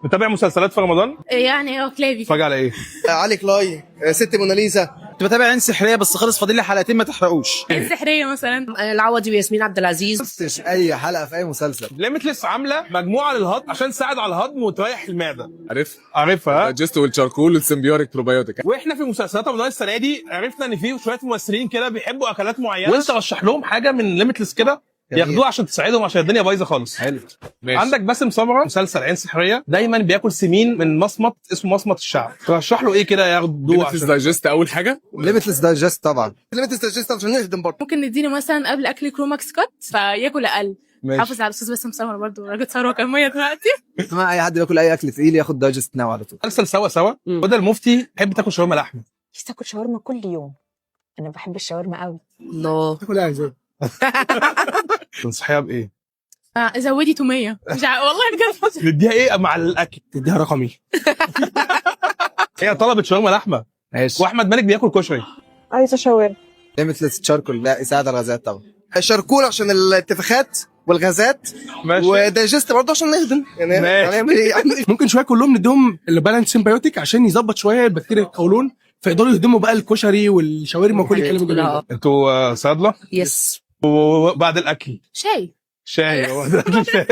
متابع مسلسلات في رمضان؟ يعني كلابي. اتفرج على ايه؟ علي كلاي، ست موناليزا. كنت بتابع عين سحريه بس خلص فاضل لي حلقتين ما تحرقوش. السحرية مثلا. العوضي وياسمين عبد العزيز. شفتش اي حلقه في اي مسلسل. ليميتلس عامله مجموعه للهضم عشان تساعد على الهضم وتريح المعده. عارف عارفها؟ جست والشاركول والسيمبيوتيك بروبايوتيك. واحنا في مسلسلات رمضان السنه دي عرفنا ان في شويه ممثلين كده بيحبوا اكلات معينه، وانت رشح لهم حاجه من ليميتلس كده ياخدوها عشان تساعدهم عشان الدنيا بايظه خالص. حلو ماشي. عندك باسم سمره مسلسل عين سحريه دايما بياكل سمين من مصمت اسمه مصمت الشعب، ترشح له ايه كده ياخدوه ليميتلس عشان دايجست اول حاجه. ليميتلس دايجست طبعا. ليميتلس دايجست عشان نخدم برضه. ممكن نديله مثلا قبل اكل كروماكس كات فياكل اقل. حافظ على الاستاذ باسم سمرة برضه، راجل ثروه كميه دلوقتي. ما اي حد بياكل اي اكل تقيل ياخد دايجست ناو على طول. مسلسل سوا سوا بدل المفتي تحب تاكل شاورما لحمه. نفسي اكل شاورما كل يوم. انا بحب الشاورما قوي. الله. تاكل ايه ازاي؟ تنصحيها بايه؟ زودي توميه مش والله بجد. نديها ايه مع الاكل؟ تديها رقمي. هي طلبت شاورما لحمه ماشي. واحمد مالك بياكل كشري. عايزه شاورما. ليميتلس تشاركول لا يساعد على الغازات طبعا. شاركول عشان الانتفاخات والغازات. ماشي. ودايجست برضه عشان نخدم يعني. ماشي. هنعمل ايه؟ ممكن شويه كلهم نديهم البالانس سيمبيوتيك عشان يظبط شويه البكتيريا القولون فيقدروا يهضموا بقى الكشري والشاورما وكل الكلام الجميل ده. انتوا صيادله يس. وبعد الاكل شاي. شاي. هو ده الأكل شاي.